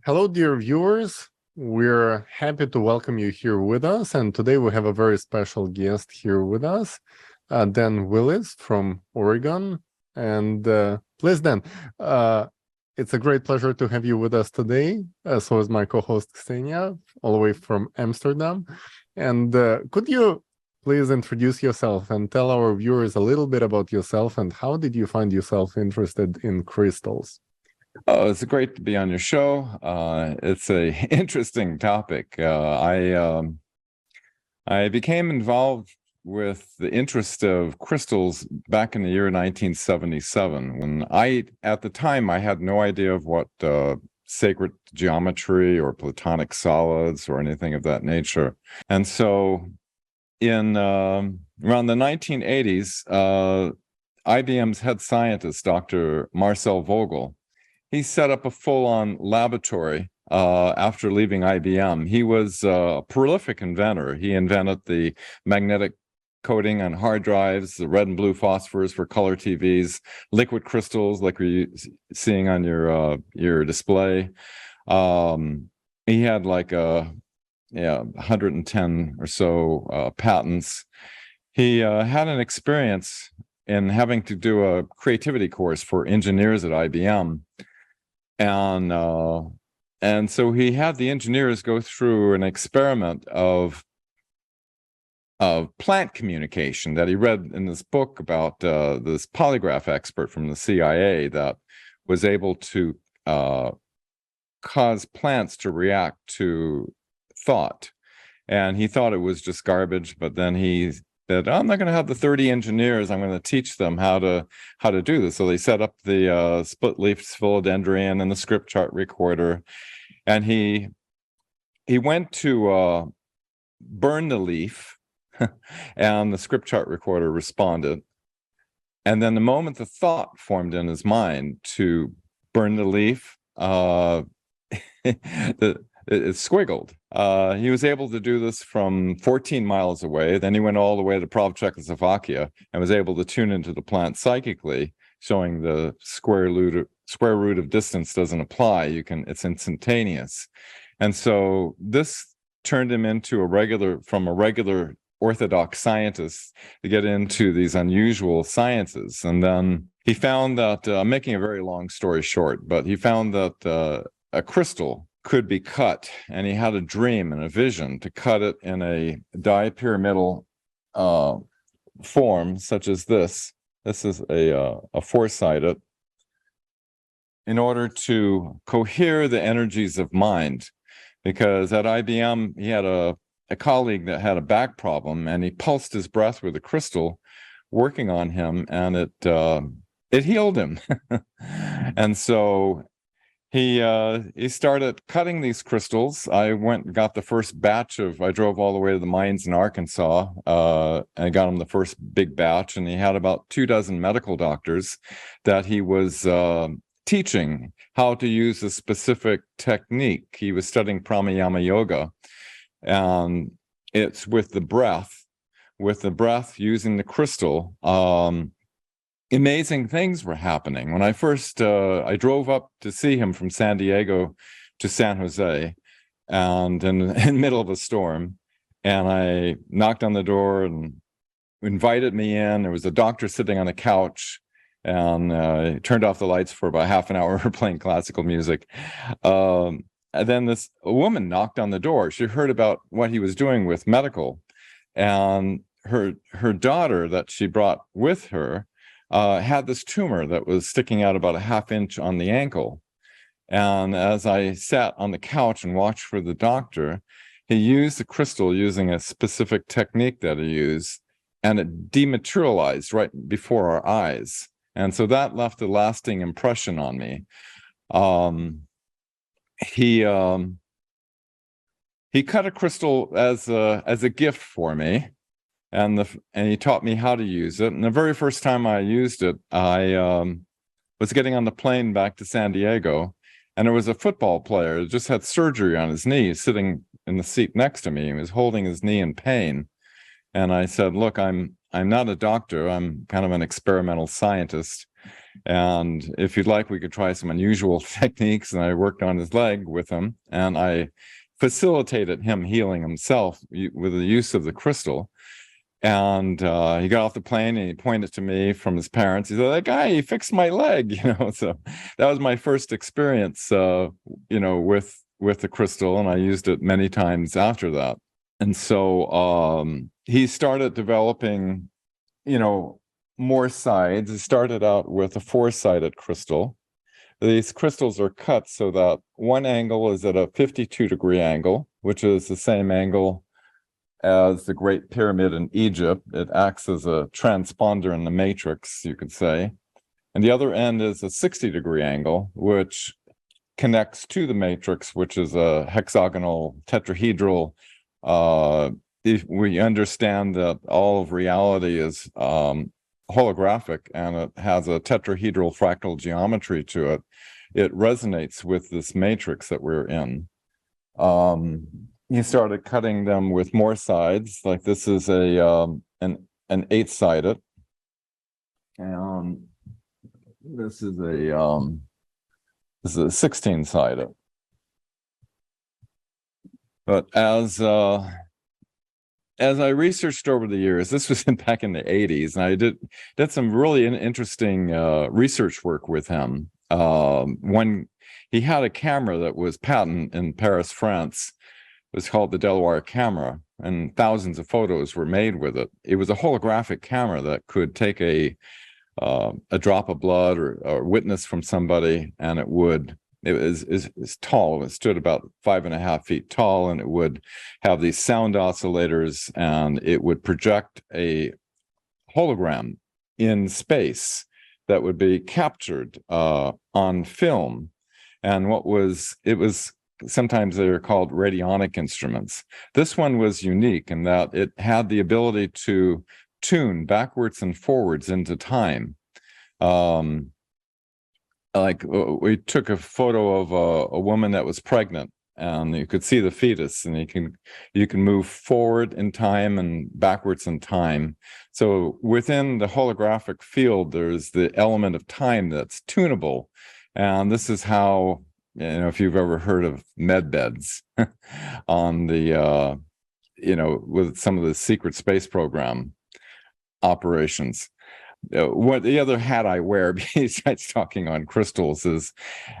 Hello, dear viewers. We're happy to welcome you here with us. And today we have a very special guest here with us, Dan Willis from Oregon. And please, Dan, uh, it's a great pleasure to have you with us today. So is my co-host Ksenia, all the way from Amsterdam. And could you please introduce yourself and tell our viewers a little bit about yourself and how did you find yourself interested in crystals? Oh, it's great to be on your show. It's a interesting topic. I became involved with the interest of crystals back in the year 1977, when at the time, I had no idea of what sacred geometry or platonic solids or anything of that nature. And so in around the 1980s, IBM's head scientist, Dr. Marcel Vogel, he set up a full-on laboratory after leaving IBM. He was a prolific inventor. He invented the magnetic coating on hard drives, the red and blue phosphors for color TVs, liquid crystals like we're seeing on your display. He had like 110 or so patents. He had an experience in having to do a creativity course for engineers at IBM. And so he had the engineers go through an experiment of plant communication that he read in this book about this polygraph expert from the CIA that was able to cause plants to react to thought. And he thought it was just garbage, but then he said, I'm not going to have the 30 engineers. I'm going to teach them how to do this. So they set up the split leaf philodendron and the script chart recorder, and he went to burn the leaf, and the script chart recorder responded. And then the moment the thought formed in his mind to burn the leaf, it squiggled. He was able to do this from 14 miles away. Then he went all the way to Prague, Czechoslovakia, and was able to tune into the plant psychically, showing the square root of distance doesn't apply. It's instantaneous. And so this turned him into from a regular orthodox scientist to get into these unusual sciences. And then he found that, making a very long story short, but he found that a crystal could be cut, and he had a dream and a vision to cut it in a dipyramidal form, such as this. This is a four-sided, in order to cohere the energies of mind. Because at IBM, he had a colleague that had a back problem, and he pulsed his breath with a crystal working on him, and it healed him. And so he started cutting these crystals. I went and got the first batch I drove all the way to the mines in Arkansas, and got him the first big batch, and he had about 24 medical doctors that he was teaching how to use a specific technique. He was studying pranayama yoga, and it's with the breath using the crystal. Amazing things were happening. When I first, I drove up to see him from San Diego to San Jose, and in the middle of a storm, and I knocked on the door and invited me in. There was a doctor sitting on a couch, and turned off the lights for about half an hour for playing classical music. And then a woman knocked on the door. She heard about what he was doing with medical, and her daughter that she brought with her had this tumor that was sticking out about a ½ inch on the ankle. And as I sat on the couch and watched for the doctor, he used the crystal using a specific technique that he used, and it dematerialized right before our eyes. And so that left a lasting impression on me. He cut a crystal as a gift for me. And he taught me how to use it. And the very first time I used it, I was getting on the plane back to San Diego, and there was a football player who just had surgery on his knee, sitting in the seat next to me. He was holding his knee in pain. And I said, look, I'm not a doctor. I'm kind of an experimental scientist. And if you'd like, we could try some unusual techniques. And I worked on his leg with him, and I facilitated him healing himself with the use of the crystal. And he got off the plane and he pointed to me from his parents. He said, "That guy, he fixed my leg," So that was my first experience, with the crystal, and I used it many times after that. And so he started developing, more sides. He started out with a 4-sided crystal. These crystals are cut so that one angle is at a 52-degree angle, which is the same angle as the Great Pyramid in Egypt. It acts as a transponder in the matrix, you could say. And the other end is a 60-degree angle, which connects to the matrix, which is a hexagonal tetrahedral. If we understand that all of reality is holographic and it has a tetrahedral fractal geometry to it, it resonates with this matrix that we're in. He started cutting them with more sides. Like this is an 8-sided, and this is a 16-sided. But as I researched over the years, this was back in the 80s, and I did some really interesting research work with him. When he had a camera that was patent in Paris, France. It was called the Delaware camera, and thousands of photos were made with it. It was a holographic camera that could take a drop of blood or witness from somebody, and it was tall. It stood about 5.5 feet tall, and it would have these sound oscillators, and it would project a hologram in space that would be captured on film. And sometimes they're called radionic instruments. This one was unique in that it had the ability to tune backwards and forwards into time. Like we took a photo of a woman that was pregnant, and you could see the fetus, and you can move forward in time and backwards in time. So within the holographic field, there's the element of time that's tunable. And this is how, if you've ever heard of med beds on the, with some of the secret space program operations. What the other hat I wear besides talking on crystals is,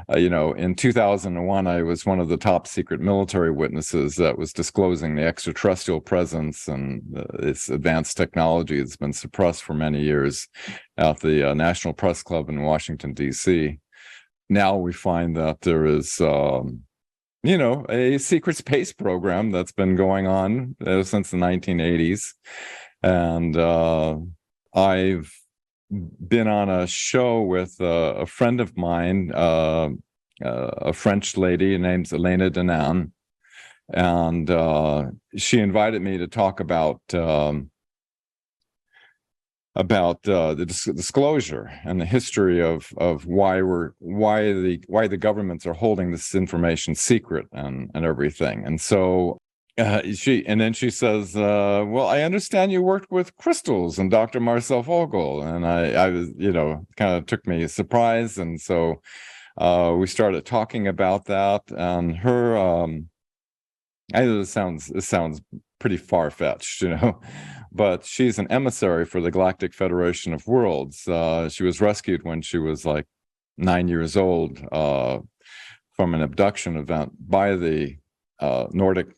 in 2001, I was one of the top secret military witnesses that was disclosing the extraterrestrial presence and its advanced technology that's been suppressed for many years at the National Press Club in Washington, D.C. Now we find that there is, a secret space program that's been going on since the 1980s. And I've been on a show with a friend of mine, a French lady named Elena Danan. And she invited me to talk about the disclosure and the history of why the governments are holding this information secret and everything. And so she says, well, I understand you worked with crystals and Dr. Marcel Vogel. And I was, kind of took me a surprise. And so we started talking about that, and her, I know this sounds pretty far-fetched, but she's an emissary for the Galactic Federation of Worlds. She was rescued when she was like 9 years old from an abduction event by the Nordic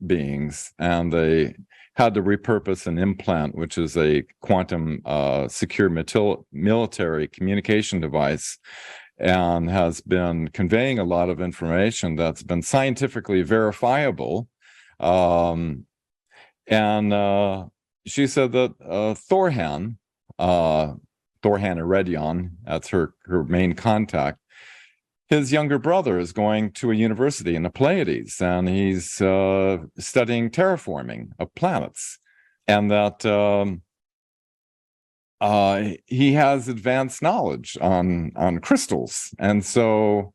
beings, and they had to repurpose an implant, which is a quantum secure military communication device, and has been conveying a lot of information that's been scientifically verifiable. And she said that Thorhan Eredion, that's her main contact, his younger brother is going to a university in the Pleiades, and he's studying terraforming of planets, and that he has advanced knowledge on crystals. And so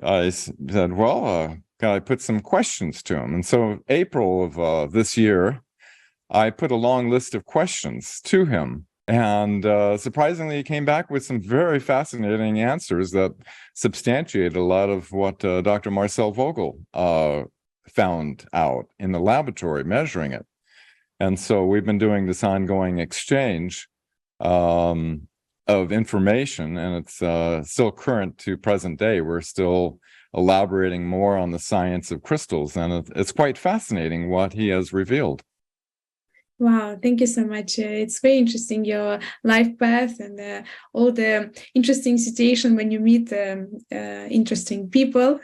I said, well, can I put some questions to him? And so April of this year, I put a long list of questions to him. And surprisingly, he came back with some very fascinating answers that substantiate a lot of what Dr. Marcel Vogel found out in the laboratory, measuring it. And so we've been doing this ongoing exchange of information, and it's still current to present day. We're still elaborating more on the science of crystals, and it's quite fascinating what he has revealed. Wow, thank you so much. It's very interesting, your life path and all the interesting situation when you meet interesting people.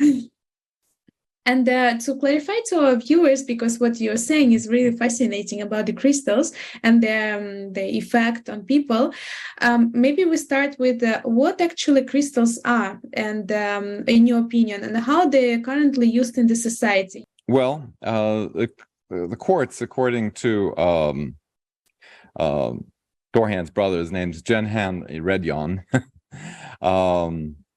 And to clarify to our viewers, because what you're saying is really fascinating about the crystals and the effect on people, maybe we start with what actually crystals are, and in your opinion, and how they are currently used in the society. Well, the quartz, according to Dorhan's brother, his name's Jenhan Redyon,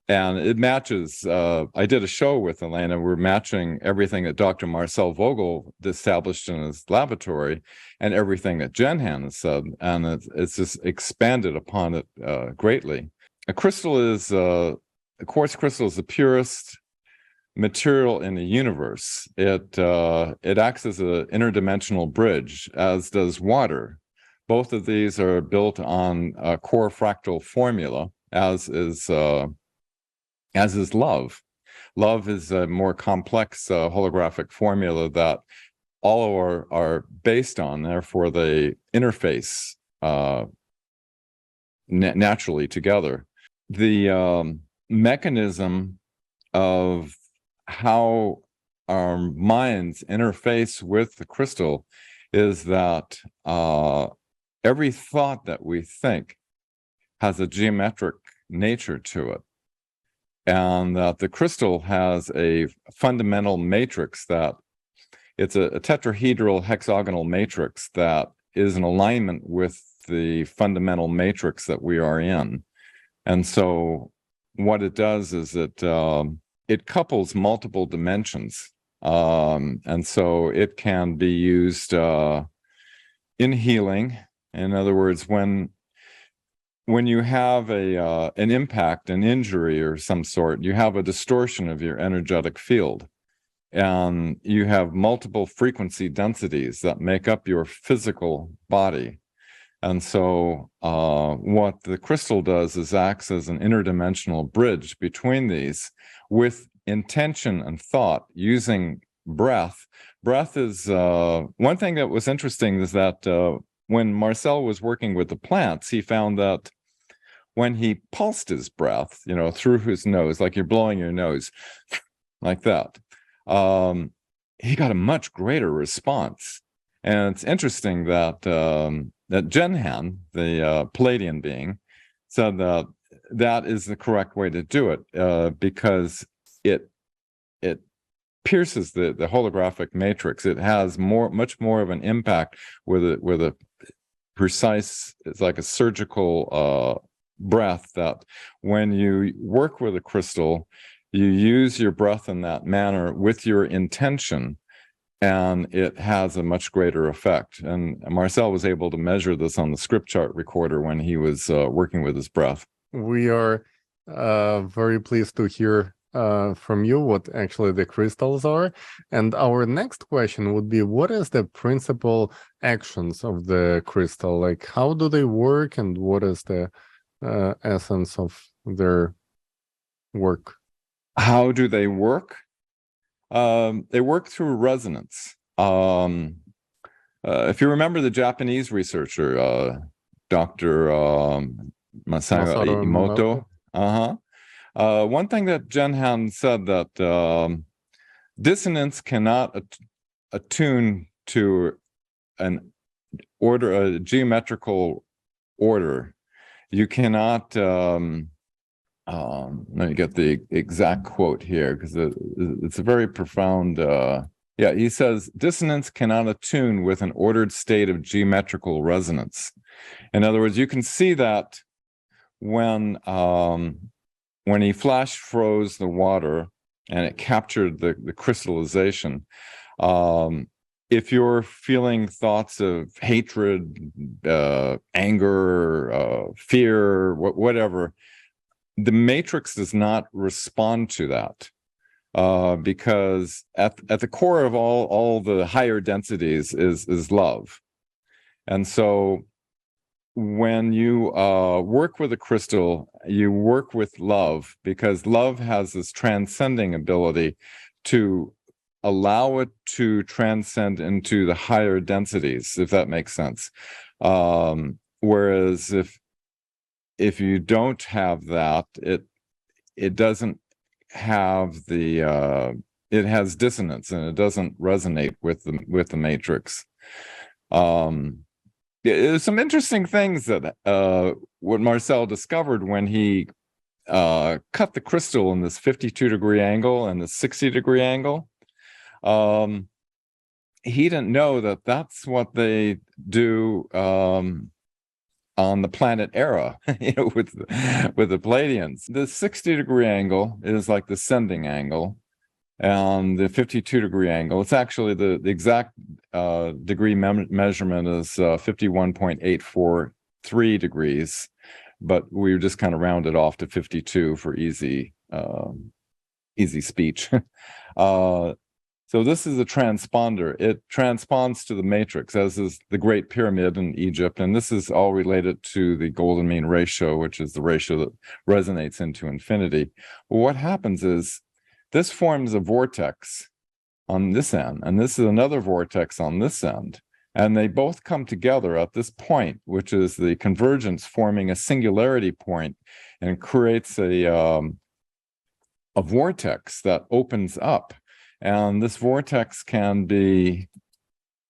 and it matches. I did a show with Elena. We're matching everything that Dr. Marcel Vogel established in his laboratory and everything that Jenhan has said, and it's just expanded upon it greatly. A quartz crystal is the purest material in the universe. It acts as an interdimensional bridge, as does water. Both of these are built on a core fractal formula, as is love. Love is a more complex holographic formula that all are based on. Therefore, they interface naturally together. The mechanism of how our minds interface with the crystal is that every thought that we think has a geometric nature to it, and that the crystal has a fundamental matrix that it's a tetrahedral hexagonal matrix that is in alignment with the fundamental matrix that we are in. And so what it does is it couples multiple dimensions. And so it can be used in healing. In other words, when you have an impact, an injury or some sort, you have a distortion of your energetic field. And you have multiple frequency densities that make up your physical body. And so what the crystal does is acts as an interdimensional bridge between these with intention and thought using breath. Breath is one thing that was interesting is that when Marcel was working with the plants, he found that when he pulsed his breath, through his nose, like you're blowing your nose like that, he got a much greater response. And it's interesting that that Jenhan, the Palladian being, said that that is the correct way to do it because it pierces the holographic matrix. It has much more of an impact with a precise. It's like a surgical breath. That when you work with a crystal, you use your breath in that manner with your intention, and it has a much greater effect. And Marcel was able to measure this on the script chart recorder when he was working with his breath. We are very pleased to hear from you what actually the crystals are. And our next question would be, what is the principal actions of the crystal? Like, how do they work, and what is the essence of their work? How do they work? They work through resonance. If you remember the Japanese researcher, Dr. Masaru Emoto, one thing that Jenhan said that dissonance cannot attune to an order, a geometrical order. You cannot. Let me get the exact quote here because it's a very profound. He says dissonance cannot attune with an ordered state of geometrical resonance. In other words, you can see that when he flash froze the water and it captured the crystallization, if you're feeling thoughts of hatred, anger, fear, whatever, the matrix does not respond to that. Because at the core of all the higher densities is love. And so when you work with a crystal, you work with love, because love has this transcending ability to allow it to transcend into the higher densities, if that makes sense. Whereas if you don't have that, it doesn't have the it has dissonance, and it doesn't resonate with the matrix. There's some interesting things that what Marcel discovered when he cut the crystal in this 52-degree angle and the 60-degree angle. He didn't know that that's what they do on the planet Era, with the Pleiadians. The 60-degree angle is like the sending angle, and the 52-degree angle, it's actually the exact degree measurement is 51.843 degrees, but we just kind of rounded off to 52 for easy speech. So this is a transponder. It transponds to the matrix, as is the Great Pyramid in Egypt. And this is all related to the golden mean ratio, which is the ratio that resonates into infinity. Well, what happens is this forms a vortex on this end, and this is another vortex on this end. And they both come together at this point, which is the convergence, forming a singularity point, and creates a vortex that opens up. And this vortex can be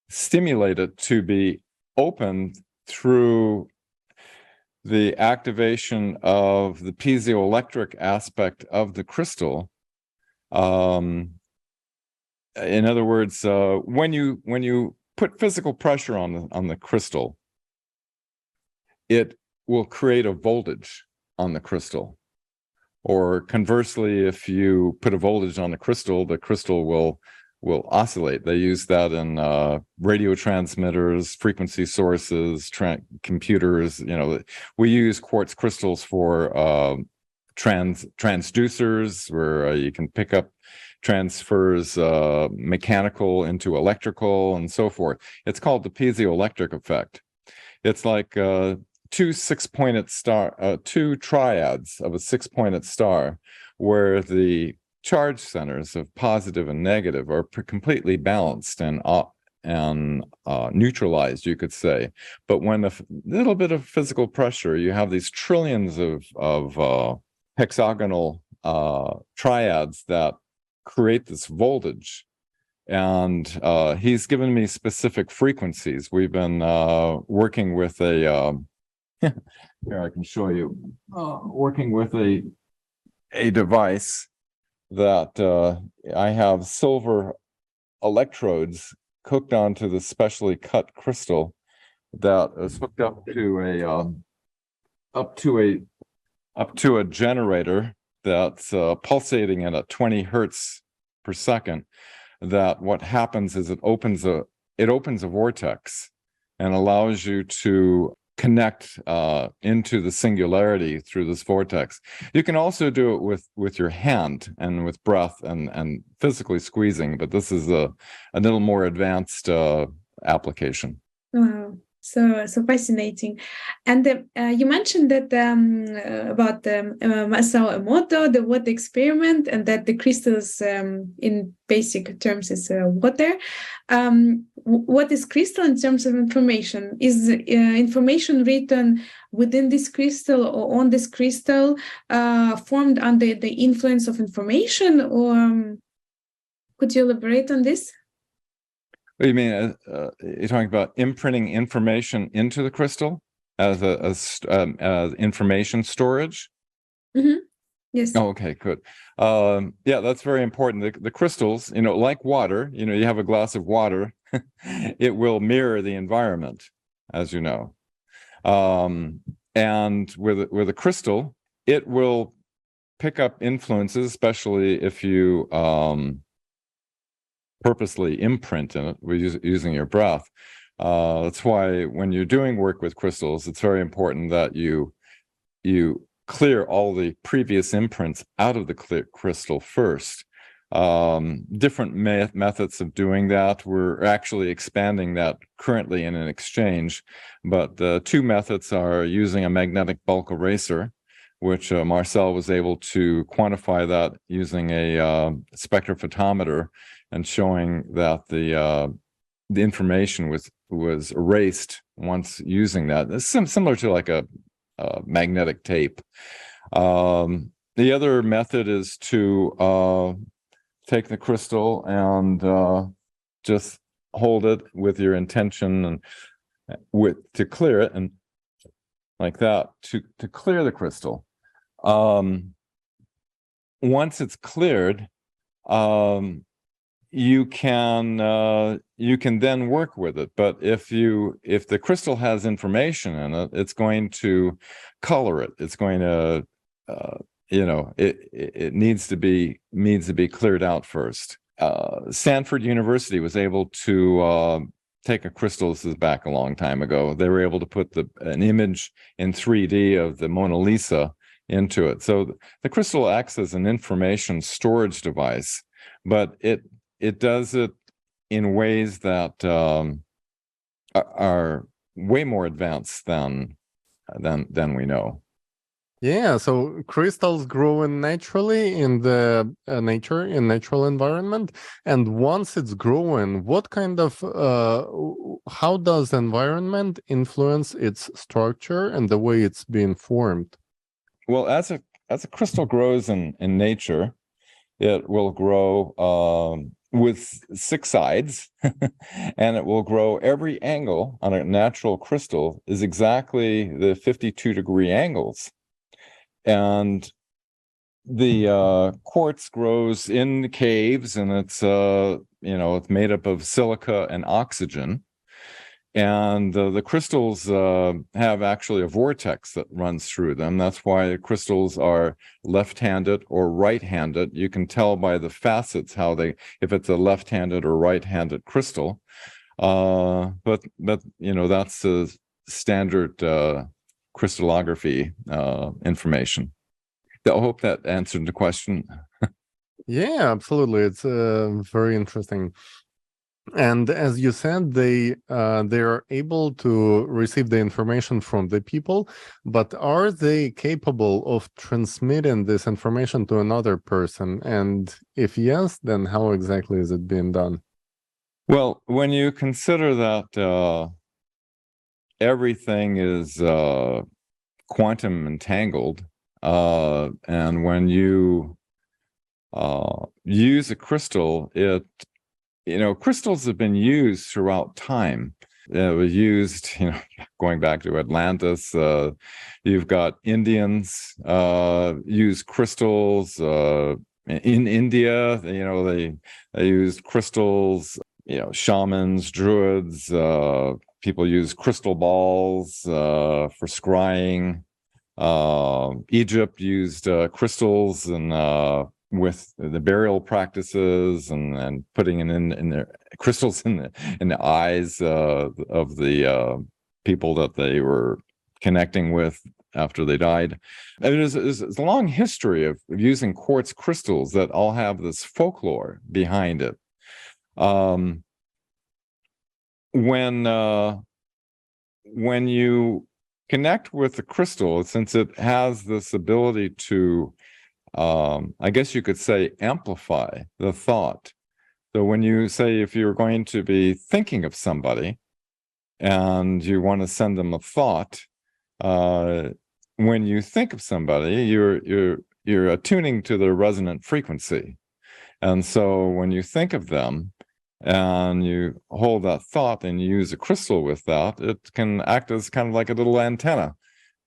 stimulated to be opened through the activation of the piezoelectric aspect of the crystal. In other words, when you put physical pressure on the crystal, it will create a voltage on the crystal. Or conversely, if you put a voltage on the crystal will oscillate. They use that in radio transmitters, frequency sources, computers. We use quartz crystals for transducers, where you can pick up transfers mechanical into electrical and so forth. It's called the piezoelectric effect. It's like two triads of a six-pointed star, where the charge centers of positive and negative are completely balanced and neutralized, you could say. But when a little bit of physical pressure, you have these trillions of hexagonal triads that create this voltage. And he's given me specific frequencies. We've been working with a here I can show you, working with a device that I have silver electrodes hooked onto the specially cut crystal that is hooked up to a generator that's pulsating at 20 hertz per second. That what happens is it opens a vortex and allows you to connect into the singularity through this vortex. You can also do it with your hand and with breath and physically squeezing, but this is a little more advanced application. Wow. So fascinating. And you mentioned that about Masao Emoto, the water experiment, and that the crystals in basic terms is water. What is crystal in terms of information? Is information written within this crystal or on this crystal formed under the influence of information? Or could you elaborate on this? What do you mean? You're talking about imprinting information into the crystal as information storage? Mm-hmm. Yes. Oh, okay, good. Yeah, that's very important. The crystals, like water, you have a glass of water, it will mirror the environment, as you know. And with a crystal, it will pick up influences, especially if you purposely imprint in it with using your breath. That's why when you're doing work with crystals, it's very important that you clear all the previous imprints out of the crystal first. Different methods of doing that. We're actually expanding that currently in an exchange, but the two methods are using a magnetic bulk eraser, which Marcel was able to quantify that using a spectrophotometer and showing that the information was erased once using that. It's similar to like a magnetic tape. The other method is to take the crystal and just hold it with your intention and to clear it, and like that to clear the crystal. Once it's cleared, you can then work with it. But if the crystal has information in it, it's going to color it. It's going to it needs to be cleared out first. Stanford University was able to take a crystal. This is back a long time ago. They were able to put an image in 3D of the Mona Lisa into it. So the crystal acts as an information storage device, but it does it in ways that are way more advanced than we know. Yeah, so crystals grow naturally in the natural environment, and once it's growing, what kind of how does the environment influence its structure and the way it's being formed? Well, as a crystal grows in nature, it will grow with 6 sides, and it will grow. Every angle on a natural crystal is exactly the 52-degree angles. And the quartz grows in caves, and it's it's made up of silica and oxygen. And the crystals have actually a vortex that runs through them. That's why the crystals are left-handed or right-handed. You can tell by the facets if it's a left-handed or right-handed crystal. But that's the standard crystallography information. I hope that answered the question. Yeah, absolutely. It's very interesting. And as you said, they are able to receive the information from the people, but are they capable of transmitting this information to another person? And if yes, then how exactly is it being done? Well, when you consider that everything is quantum entangled, and when you use a crystal, crystals have been used throughout time. It was used, going back to Atlantis. You've got Indians use crystals. In India, they used crystals. Shamans, druids, people use crystal balls for scrying. Egypt used crystals and with the burial practices and putting it in their crystals in the eyes of the people that they were connecting with after they died. I mean, there's a long history of using quartz crystals that all have this folklore behind it. When you connect with the crystal, since it has this ability to, I guess you could say, amplify the thought. So when you say, if you're going to be thinking of somebody and you want to send them a thought, when you think of somebody, you're attuning to their resonant frequency. And so when you think of them and you hold that thought and you use a crystal with that, it can act as kind of like a little antenna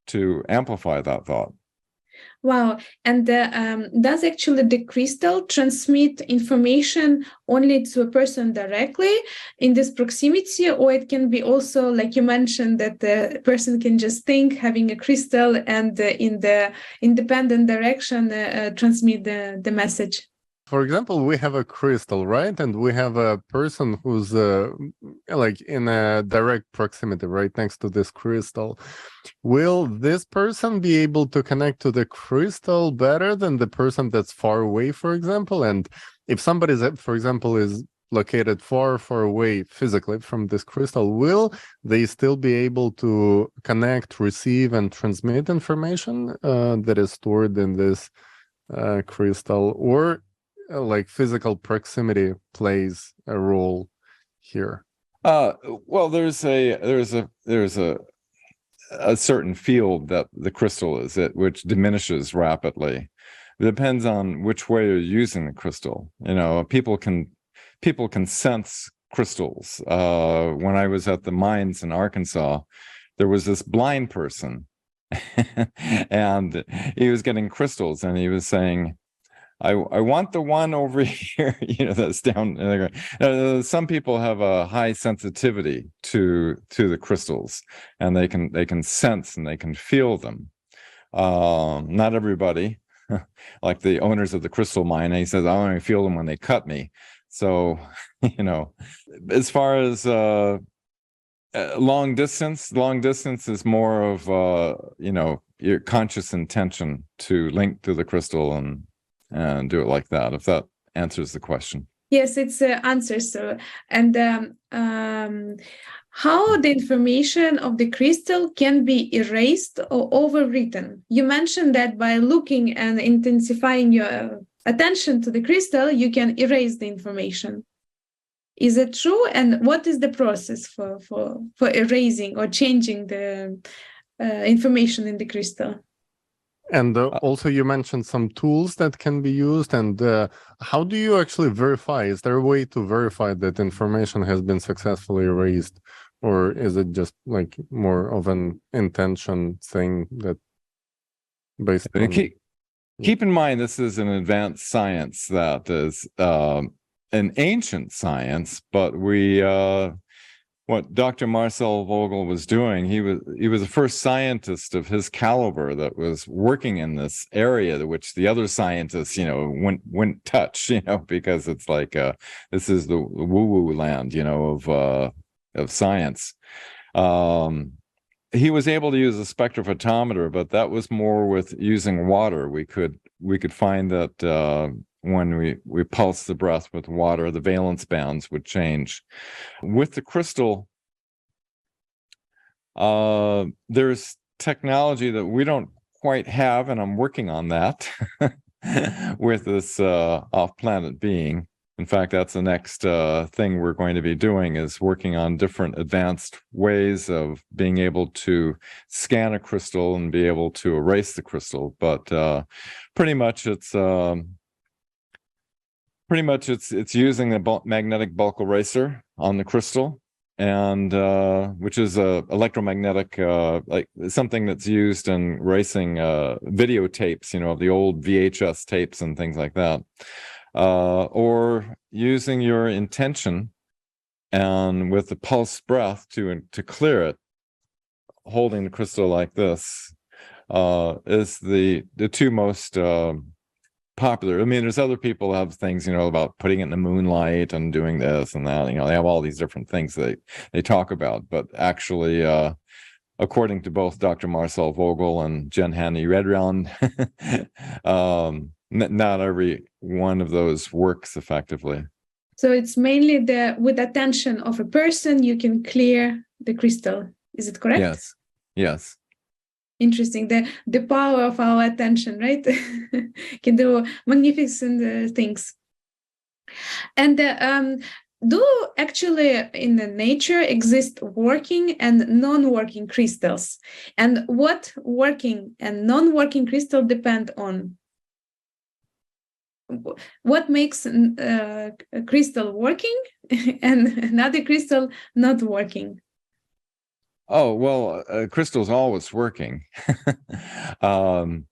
to amplify that thought. Wow. And does actually the crystal transmit information only to a person directly in this proximity, or it can be also, like you mentioned, that the person can just think having a crystal and in the independent direction transmit the message? for example, we have a crystal, right? And we have a person who's like in a direct proximity right next to this crystal. Will this person be able to connect to the crystal better than the person that's far away, for example? And if somebody's, for example, is located far, far away physically from this crystal, will they still be able to connect, receive, and transmit information that is stored in this crystal, or like physical proximity plays a role here? Well, there's a certain field that the crystal is at, which diminishes rapidly. It depends on which way you're using the crystal. People can sense crystals. When I was at the mines in Arkansas, there was this blind person, and he was getting crystals, and he was saying, I want the one over here, that's down. Some people have a high sensitivity to the crystals, and they can sense and they can feel them. Not everybody, like the owners of the crystal mine. He says, I only feel them when they cut me. So, as far as long distance is more of your conscious intention to link to the crystal and do it like that, if that answers the question. Yes, it's answers. So, and how the information of the crystal can be erased or overwritten. You mentioned that by looking and intensifying your attention to the crystal, you can erase the information. Is it true? And what is the process for erasing or changing the information in the crystal? And also you mentioned some tools that can be used. And how do you actually verify? Is there a way to verify that information has been successfully erased? Or is it just like more of an intention thing that based on... Keep in mind, this is an advanced science that is an ancient science, but what Dr. Marcel Vogel was doing, he was the first scientist of his caliber that was working in this area, which the other scientists, wouldn't touch, because it's like this is the woo-woo land, of science. He was able to use a spectrophotometer, but that was more with using water. We could find that when we pulse the breath with water, the valence bands would change. With the crystal, there's technology that we don't quite have, and I'm working on that with this off-planet being. In fact, that's the next thing we're going to be doing, is working on different advanced ways of being able to scan a crystal and be able to erase the crystal. But pretty much it's using the magnetic bulk eraser on the crystal, and which is a electromagnetic, like something that's used in erasing videotapes, of the old VHS tapes and things like that. Or using your intention and with the pulse breath to clear it, holding the crystal like this, is the two most popular. I mean, there's other people have things, about putting it in the moonlight and doing this and that. They have all these different things they talk about, but actually, according to both Dr. Marcel Vogel and Jen Hanny Redround, not every one of those works effectively. So it's mainly with attention of a person you can clear the crystal. Is it correct? Yes. Interesting. The power of our attention, right? Can do magnificent things. And do actually in the nature exist working and non-working crystals? And what working and non-working crystal depend on? What makes a crystal working and another crystal not working? Oh, well, crystal's always working. And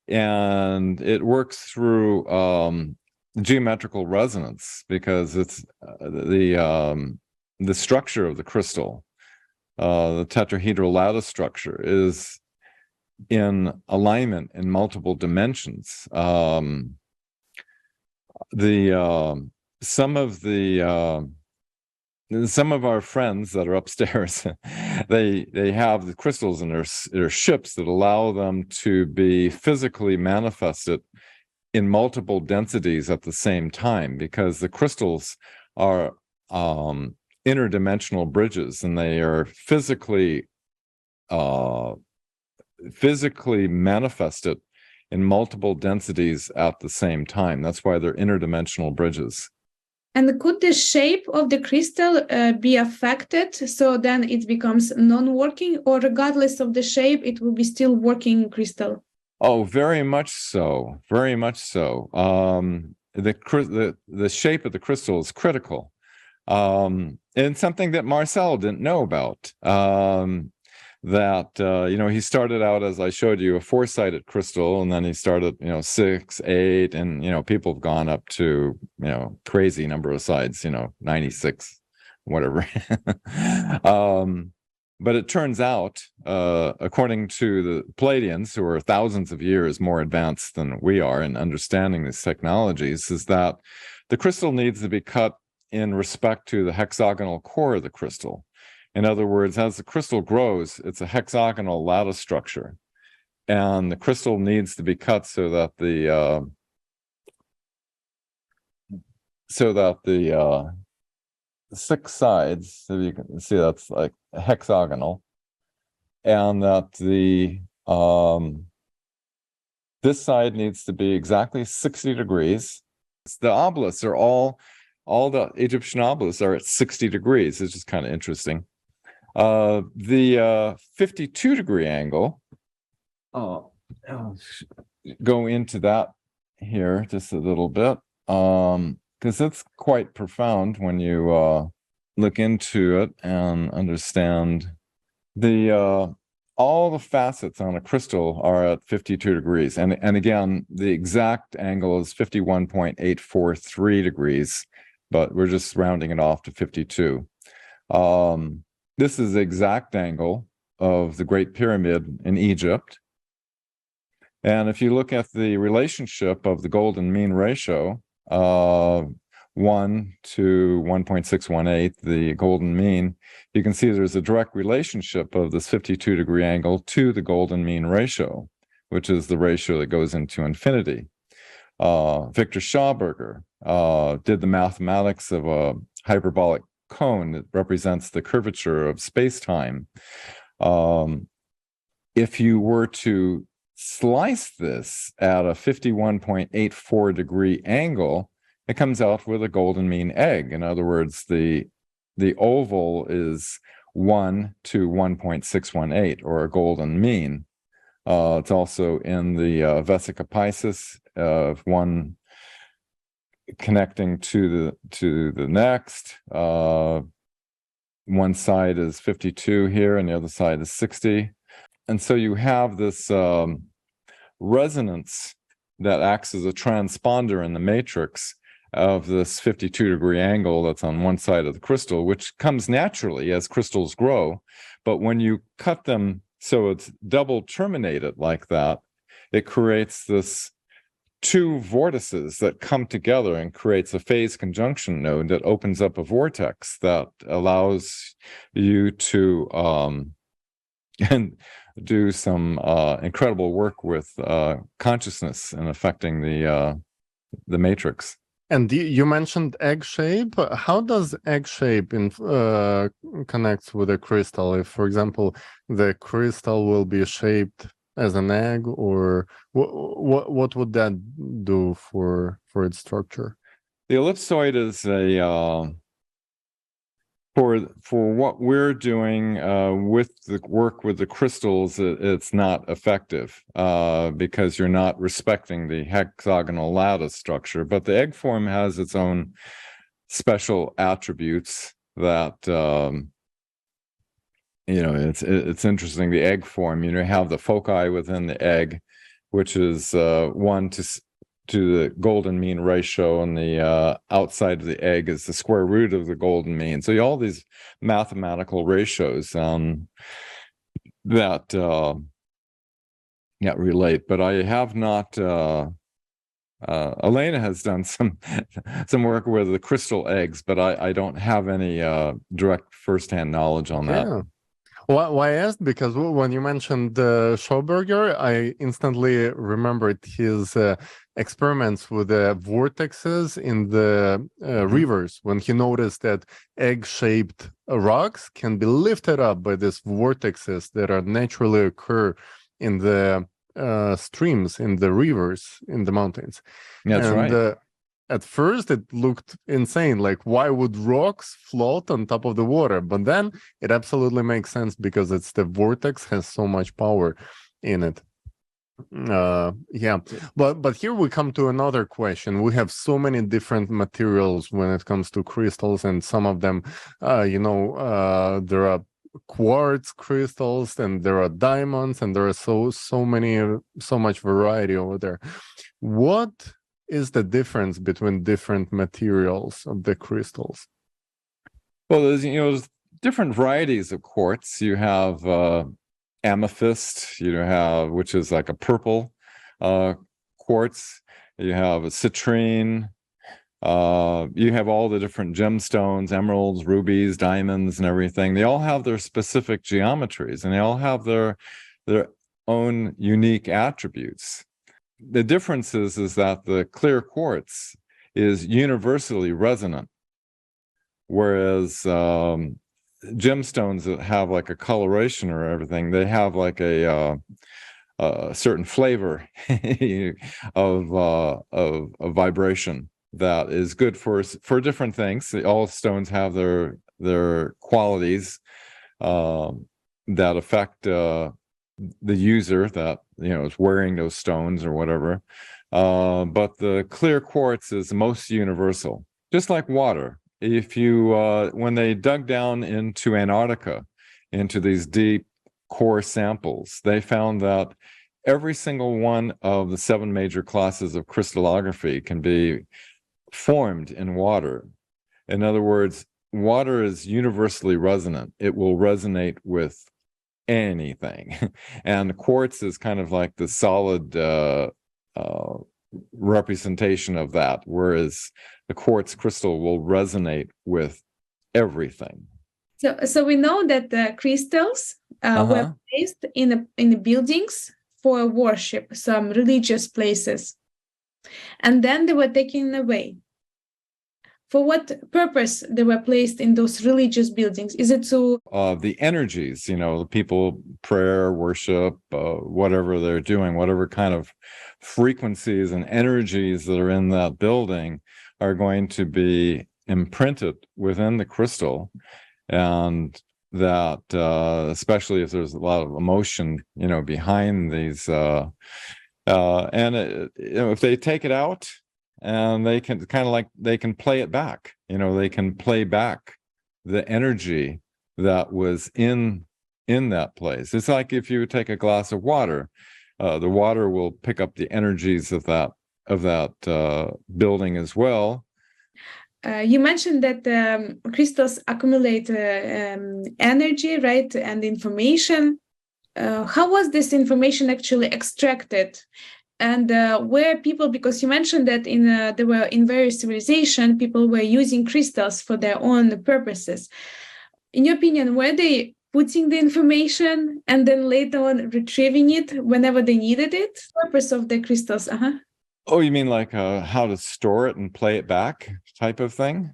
it works through geometrical resonance, because it's the structure of the crystal, the tetrahedral lattice structure, is in alignment in multiple dimensions. some of our friends that are upstairs, they have the crystals in their ships that allow them to be physically manifested in multiple densities at the same time, because the crystals are interdimensional bridges, and they are physically manifested in multiple densities at the same time. That's why they're interdimensional bridges. And could the shape of the crystal be affected, so then it becomes non-working, or regardless of the shape, it will be still working crystal? Oh, very much so. Very much so. The shape of the crystal is critical, and something that Marcel didn't know about. He started out, as I showed you, a 4-sided crystal, and then he started 6, 8, and people have gone up to crazy number of sides, 96, whatever. But it turns out, according to the Palladians, who are thousands of years more advanced than we are in understanding these technologies, is that the crystal needs to be cut in respect to the hexagonal core of the crystal. In other words, as the crystal grows, it's a hexagonal lattice structure, and the crystal needs to be cut so that the 6 sides, so you can see that's like hexagonal, and that this side needs to be exactly 60 degrees. The obelisks are all the Egyptian obelisks are at 60 degrees. It's just kind of interesting. The 52-degree angle, I'll go into that here just a little bit, because it's quite profound when you look into it and understand all the facets on a crystal are at 52 degrees. And again, the exact angle is 51.843 degrees, but we're just rounding it off to 52. This is the exact angle of the Great Pyramid in Egypt. And if you look at the relationship of the golden mean ratio, 1 to 1.618, the golden mean, you can see there's a direct relationship of this 52-degree angle to the golden mean ratio, which is the ratio that goes into infinity. Victor Schauberger did the mathematics of a hyperbolic cone that represents the curvature of space-time. If you were to slice this at a 51.84 degree angle, it comes out with a golden mean egg. In other words, the oval is 1 to 1.618, or a golden mean. It's also in the Vesica Piscis of 1 connecting to the next. One side is 52 here, and the other side is 60. And so you have this resonance that acts as a transponder in the matrix of this 52-degree angle that's on one side of the crystal, which comes naturally as crystals grow. But when you cut them so it's double terminated like that, it creates this 2 vortices that come together and creates a phase conjunction node that opens up a vortex that allows you to and do some incredible work with consciousness and affecting the matrix. And you mentioned egg shape. How does egg shape connects with a crystal? If, for example, the crystal will be shaped as an egg, or what would that do for its structure? The ellipsoid is a for what we're doing with the work with the crystals, it's not effective because you're not respecting the hexagonal lattice structure. But the egg form has its own special attributes that it's interesting. The egg form, you have the foci within the egg, which is 1 to the golden mean ratio, and the outside of the egg is the square root of the golden mean. So all these mathematical ratios that relate. But I have not Elena has done some work with the crystal eggs, but I don't have any direct firsthand knowledge on that. Yeah. Why I asked? Because when you mentioned Schauberger, I instantly remembered his experiments with the vortexes in the rivers, when he noticed that egg-shaped rocks can be lifted up by these vortexes that are naturally occur in the streams, in the rivers, in the mountains. That's right. At first, it looked insane. Like, why would rocks float on top of the water? But then it absolutely makes sense because it's the vortex has so much power in it. Yeah, but here we come to another question. We have so many different materials when it comes to crystals, and some of them, there are quartz crystals, and there are diamonds, and there are so much variety over there. What is the difference between different materials of the crystals? Well, there's different varieties of quartz. You have amethyst, which is like a purple quartz. You have a citrine. You have all the different gemstones, emeralds, rubies, diamonds, and everything. They all have their specific geometries, and they all have their own unique attributes. The difference is that the clear quartz is universally resonant, whereas gemstones that have like a coloration or everything, they have like a certain flavor of vibration that is good for different things. All stones have their qualities that affect the user that is wearing those stones or whatever, but the clear quartz is most universal, just like water. If you when they dug down into Antarctica, into these deep core samples, they found that every single one of the 7 major classes of crystallography can be formed in water. In other words, water is universally resonant. It will resonate with anything. And quartz is kind of like the solid representation of that, whereas the quartz crystal will resonate with everything. So we know that the crystals were placed in the buildings for worship, some religious places, and then they were taken away. For what purpose they were placed in those religious buildings? Is it to the energies, the people, prayer, worship, whatever they're doing, whatever kind of frequencies and energies that are in that building are going to be imprinted within the crystal, and that especially if there's a lot of emotion, behind these, and if they take it out, and they can they can play it back, they can play back the energy that was in that place. It's like if you take a glass of water, the water will pick up the energies of that building as well. You mentioned that crystals accumulate energy, right, and information. How was this information actually extracted? And where people, because you mentioned that there were in various civilizations, people were using crystals for their own purposes. In your opinion, were they putting the information and then later on retrieving it whenever they needed it? Purpose of the crystals? Oh, you mean like how to store it and play it back type of thing?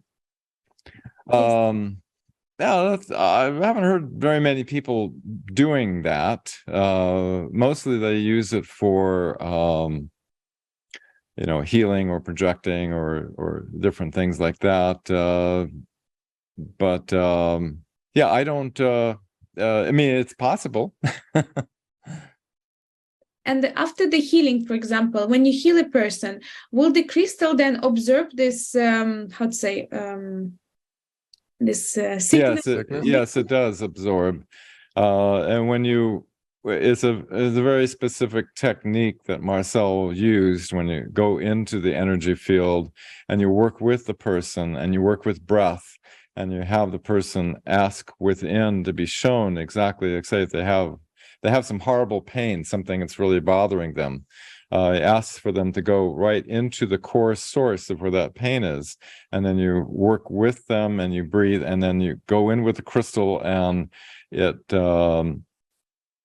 Yeah, I haven't heard very many people doing that. Mostly they use it for, healing or projecting or different things like that. But yeah, I don't, I mean, it's possible. And after the healing, for example, when you heal a person, will the crystal then observe this, this sickness? Yes, it does absorb. And when it's a very specific technique that Marcel used when you go into the energy field and you work with the person and you work with breath and you have the person ask within to be shown exactly, like say if they have some horrible pain, something that's really bothering them. It asks for them to go right into the core source of where that pain is. And then you work with them and you breathe, and then you go in with the crystal, and it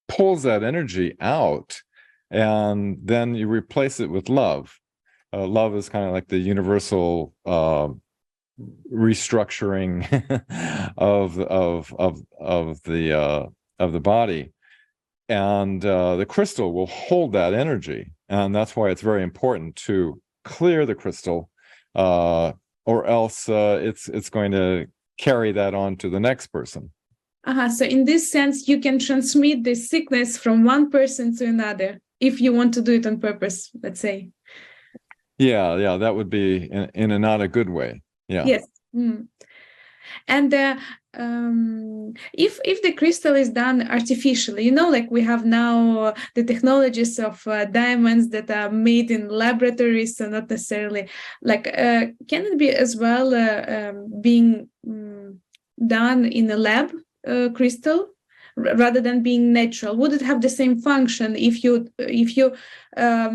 pulls that energy out, and then you replace it with love. Love is kind of like the universal restructuring of the body, and the crystal will hold that energy, and that's why it's very important to clear the crystal, or else it's going to carry that on to the next person. So in this sense, you can transmit the sickness from one person to another if you want to do it on purpose, let's say. Yeah, that would be in a not a good way. Yeah. Yes. And if the crystal is done artificially, like we have now the technologies of diamonds that are made in laboratories, so not necessarily can it be as well being done in a lab crystal rather than being natural? Would it have the same function if you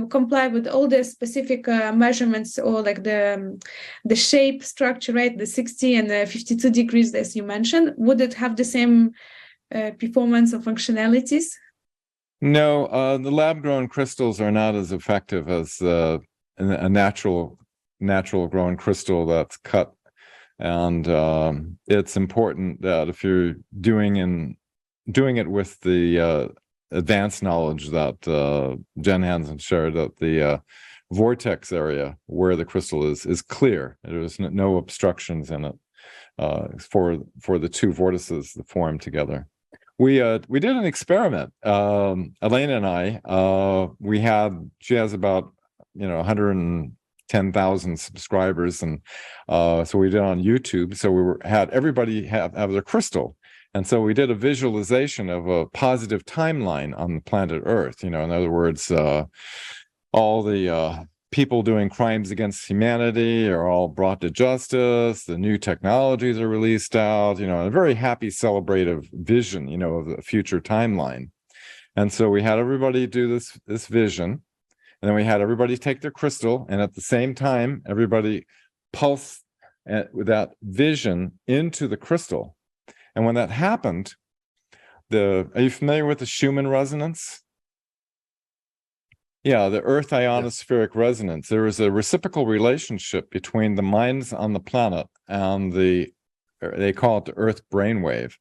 comply with all the specific measurements, or the shape, structure, right? The 60 and the 52 degrees, as you mentioned. Would it have the same performance or functionalities? No, the lab-grown crystals are not as effective as a natural grown crystal that's cut. And it's important that if you're doing it with the advanced knowledge that Jen Hansen shared, that the vortex area where the crystal is clear. There's no obstructions in it for the two vortices that form together. We did an experiment. Elena and I, she has about 110,000 subscribers, and so we did on YouTube. So we had everybody have their crystal. And so we did a visualization of a positive timeline on the planet Earth. In other words, all the people doing crimes against humanity are all brought to justice. The new technologies are released out, a very happy, celebrative vision, of the future timeline. And so we had everybody do this vision, and then we had everybody take their crystal, and at the same time, everybody pulse with that vision into the crystal. And when that happened, are you familiar with the Schumann resonance? Yeah, the Earth ionospheric resonance. There was a reciprocal relationship between the minds on the planet and they call it the Earth brainwave.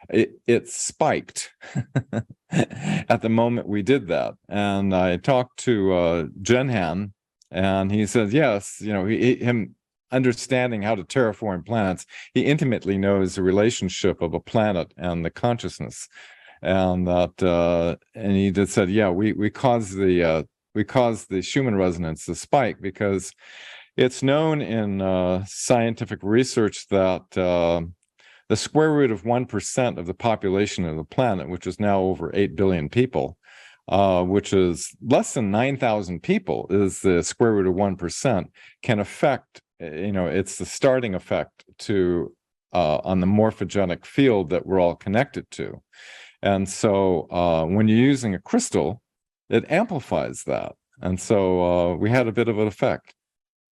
It spiked at the moment we did that. And I talked to Jenhan, and he says, yes, him understanding how to terraform planets, he intimately knows the relationship of a planet and the consciousness, and that and he just said, yeah, we cause the Schumann resonance, the spike, because it's known in scientific research that the square root of 1% of the population of the planet, which is now over 8 billion people, which is less than 9,000 people, is the square root of 1%, can affect, it's the starting effect to on the morphogenic field that we're all connected to. And so when you're using a crystal, it amplifies that. And so we had a bit of an effect.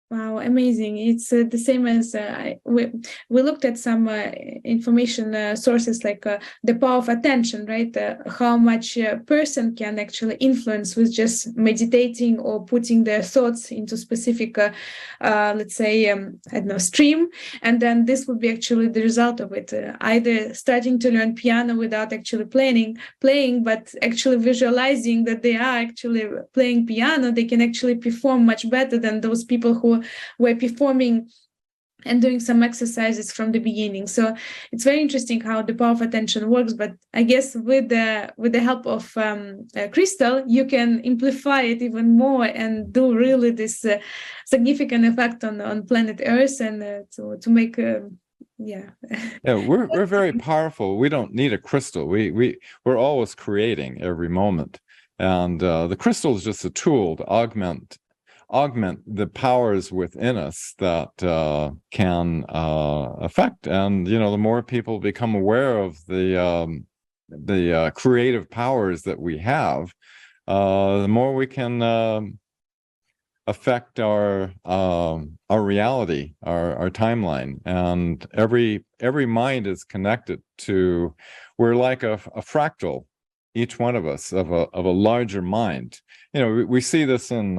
Wow, amazing. It's the same as we looked at some information sources like the power of attention, right? How much a person can actually influence with just meditating or putting their thoughts into specific, let's say, I don't know, stream. And then this would be actually the result of it, either starting to learn piano without actually playing, but actually visualizing that they are actually playing piano. They can actually perform much better than those people who were performing and doing some exercises from the beginning. So it's very interesting how the power of attention works. But I guess with the help of crystal, you can amplify it even more and do really this significant effect on planet Earth, and to make yeah. We're very powerful. We don't need a crystal. We're always creating every moment, and the crystal is just a tool to augment the powers within us that can affect. And the more people become aware of the creative powers that we have, the more we can affect our reality, our timeline, and every mind is connected to. We're like a fractal, each one of us, of a larger mind. We see this in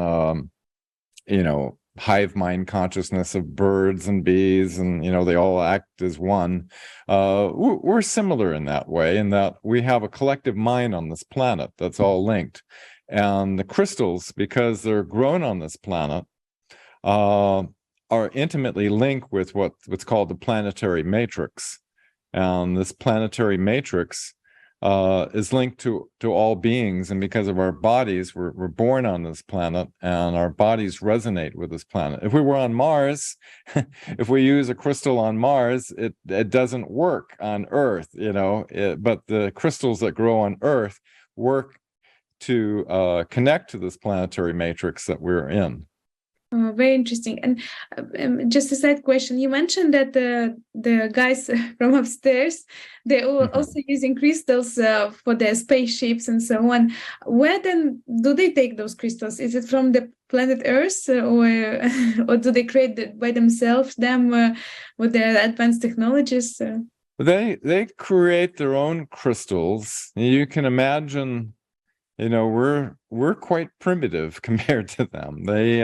hive mind consciousness of birds and bees, and they all act as one. We're similar in that way, in that we have a collective mind on this planet that's all linked. And the crystals, because they're grown on this planet, are intimately linked with what's called the planetary matrix. And this planetary matrix is linked to all beings, and because of our bodies, we're born on this planet, and our bodies resonate with this planet. If we were on Mars, if we use a crystal on Mars, it doesn't work on Earth, but the crystals that grow on Earth work to connect to this planetary matrix that we're in. Oh, very interesting. And just a side question, you mentioned that the guys from upstairs, they're also using crystals for their spaceships and so on. Where then do they take those crystals? Is it from the planet Earth, or do they create by themselves with their advanced technologies? They create their own crystals. You can imagine, we're quite primitive compared to them. They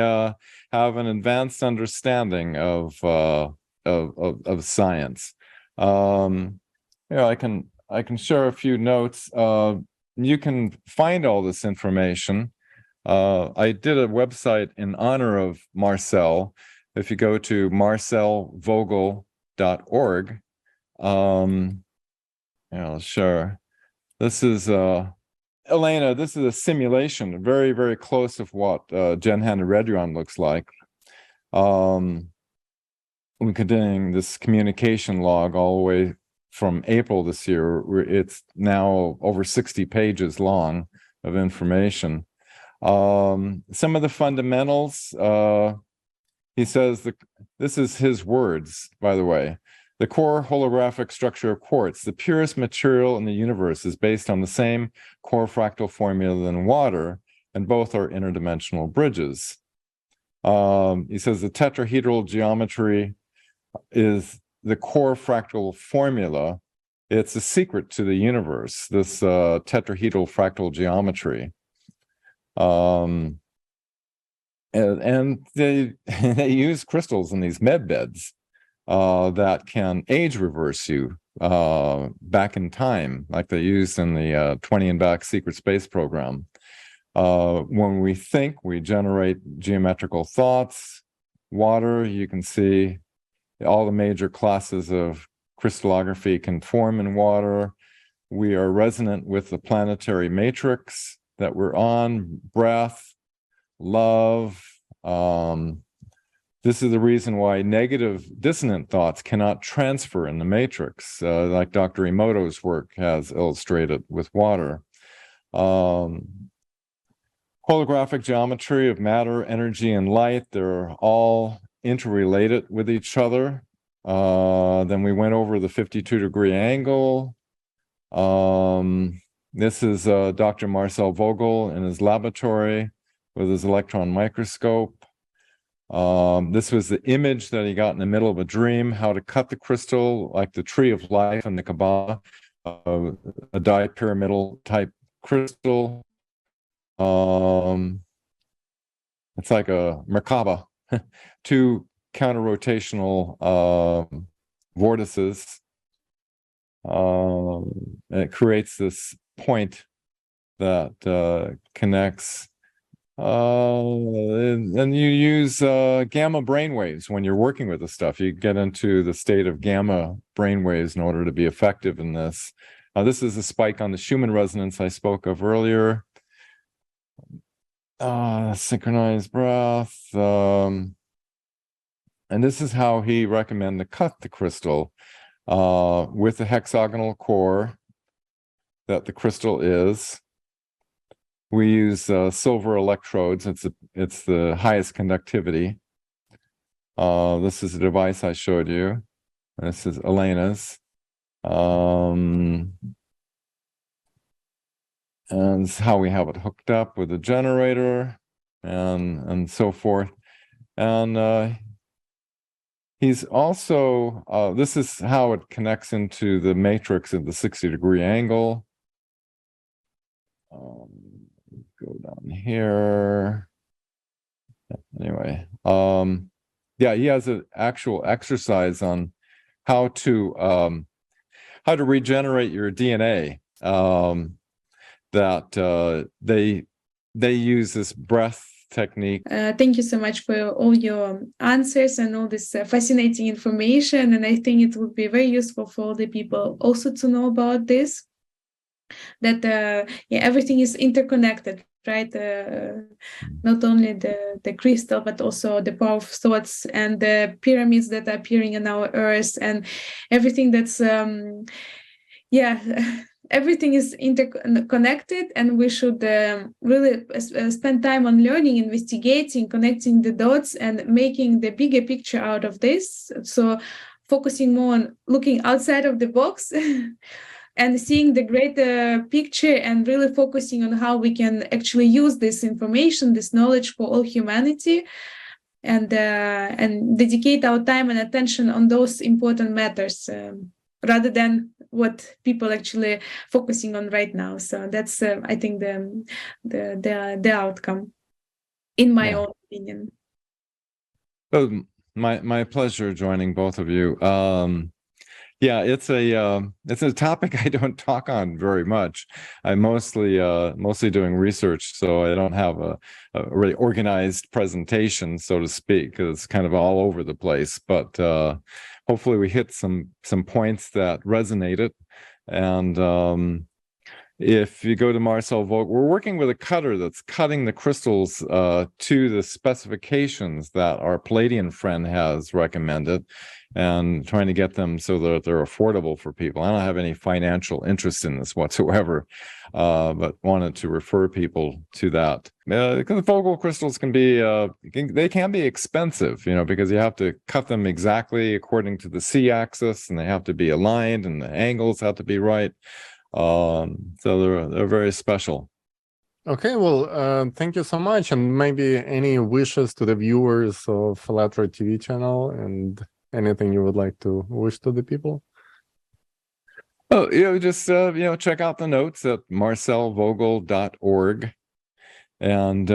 have an advanced understanding of science. I can share a few notes. You can find all this information. I did a website in honor of Marcel. If you go to marcelvogel.org, sure. This is Elena, this is a simulation, very, very close of what Genhan Redrion looks like. We're continuing this communication log all the way from April this year. It's now over 60 pages long of information. Some of the fundamentals, he says, this is his words, by the way. The core holographic structure of quartz, the purest material in the universe, is based on the same core fractal formula than water, and both are interdimensional bridges. He says the tetrahedral geometry is the core fractal formula. It's a secret to the universe, this tetrahedral fractal geometry. And they use crystals in these med beds that can age reverse you back in time, like they used in the 20 and Back secret space program. When we think, we generate geometrical thoughts. Water, you can see all the major classes of crystallography can form in water. We are resonant with the planetary matrix that we're on, breath, love. This is the reason why negative dissonant thoughts cannot transfer in the matrix, like Dr. Emoto's work has illustrated with water. Holographic geometry of matter, energy, and light, they're all interrelated with each other. Then we went over the 52-degree angle. This is Dr. Marcel Vogel in his laboratory with his electron microscope. This was the image that he got in the middle of a dream, how to cut the crystal, like the tree of life in the Kabbalah, a dipyramidal type crystal. It's like a Merkaba, two counter-rotational vortices. It creates this point that connects. And you use gamma brainwaves when you're working with this stuff. You get into the state of gamma brainwaves in order to be effective in this. This is a spike on the Schumann resonance I spoke of earlier. Synchronized breath. And this is how he recommended to cut the crystal with the hexagonal core that the crystal is. We use silver electrodes. It's the highest conductivity. This is a device I showed you. This is Elena's. And this is how we have it hooked up with the generator. and so forth. And he's also, this is how it connects into the matrix at the 60-degree angle. Go down here. Anyway, yeah, he has an actual exercise on how to regenerate your DNA. That they use this breath technique. Thank you so much for all your answers and all this fascinating information. And I think it would be very useful for all the people also to know about this, that everything is interconnected, right? Not only the crystal, but also the power of thoughts and the pyramids that are appearing in our earth and everything that's, everything is interconnected, and we should really spend time on learning, investigating, connecting the dots, and making the bigger picture out of this. So focusing more on looking outside of the box and seeing the greater picture, and really focusing on how we can actually use this information, this knowledge for all humanity, and dedicate our time and attention on those important matters, rather than what people actually focusing on right now. So that's I think the outcome, in my own opinion. Oh, my pleasure joining both of you. Yeah, it's a topic I don't talk on very much. I'm mostly doing research, so I don't have a really organized presentation, so to speak, because it's kind of all over the place. But hopefully we hit some points that resonated. And if you go to Marcel Vogel, we're working with a cutter that's cutting the crystals to the specifications that our Palladian friend has recommended, and trying to get them so that they're affordable for people. I don't have any financial interest in this whatsoever, but wanted to refer people to that. Because Vogel crystals can be expensive, because you have to cut them exactly according to the C-axis, and they have to be aligned, and the angles have to be right. So they're very special. Okay, well, thank you so much. And maybe any wishes to the viewers of Alatra TV channel, and anything you would like to wish to the people? Oh, just check out the notes at marcelvogel.org, and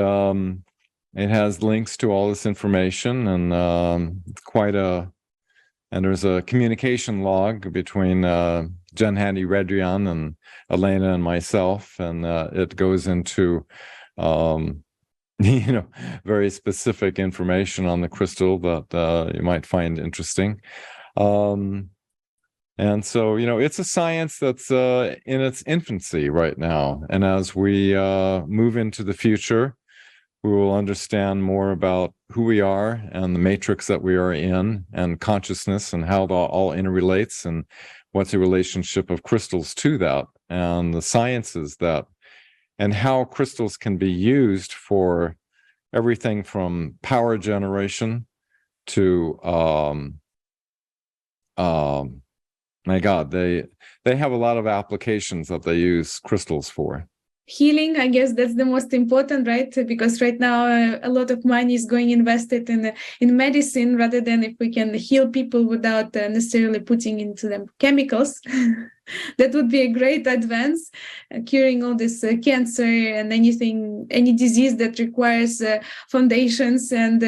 it has links to all this information, and and there's a communication log between Jen Handy Redrian and Elena and myself, and it goes into very specific information on the crystal that you might find interesting. And so, it's a science that's in its infancy right now. And as we move into the future, we will understand more about who we are and the matrix that we are in, and consciousness, and how that all interrelates, and what's the relationship of crystals to that, and the sciences that, and how crystals can be used for everything from power generation to my God, they have a lot of applications that they use crystals for. Healing, I guess that's the most important, right? Because right now a lot of money is going invested in medicine, rather than if we can heal people without necessarily putting into them chemicals. That would be a great advance, curing all this cancer and any disease that requires foundations and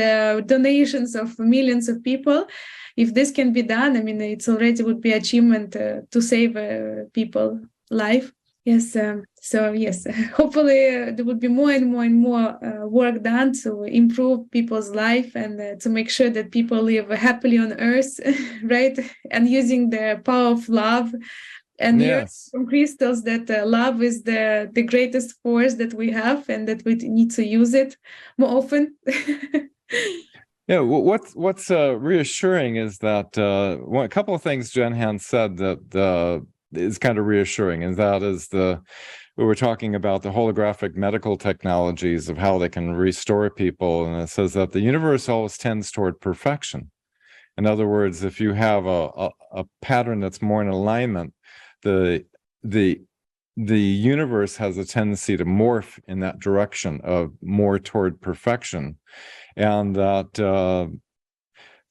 donations of millions of people. If this can be done, I mean, it's already would be achievement to save people life. Yes. So yes, hopefully there will be more and more and more work done to improve people's life, and to make sure that people live happily on Earth, right? And using the power of love, and yes, from crystals that love is the greatest force that we have, and that we need to use it more often. Yeah, what's reassuring is that a couple of things Jen Han said that is kind of reassuring, and that is we were talking about the holographic medical technologies of how they can restore people, and it says that the universe always tends toward perfection. In other words, if you have a pattern that's more in alignment, the the universe has a tendency to morph in that direction of more toward perfection, and that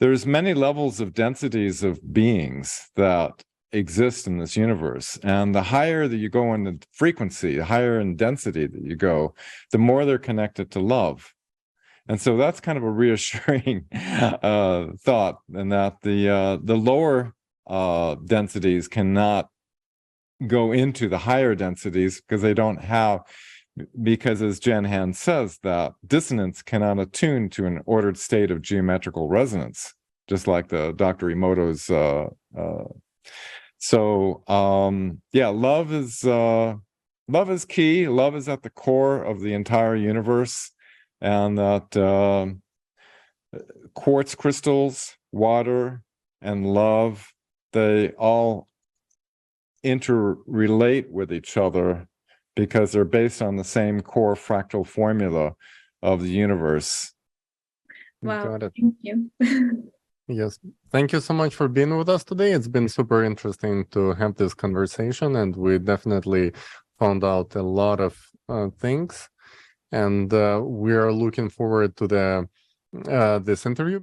there's many levels of densities of beings that exist in this universe, and the higher that you go in the frequency, the higher in density that you go, the more they're connected to love. And so that's kind of a reassuring thought, and that the lower densities cannot go into the higher densities because they don't have, because as Jen Han says, that dissonance cannot attune to an ordered state of geometrical resonance, just like the Dr. Emoto's. Yeah, love is key. Love is at the core of the entire universe, and that quartz crystals, water, and love, they all interrelate with each other because they're based on the same core fractal formula of the universe. Wow, Got it. thank you. Yes. Thank you so much for being with us today. It's been super interesting to have this conversation, and we definitely found out a lot of things. And we are looking forward to this interview.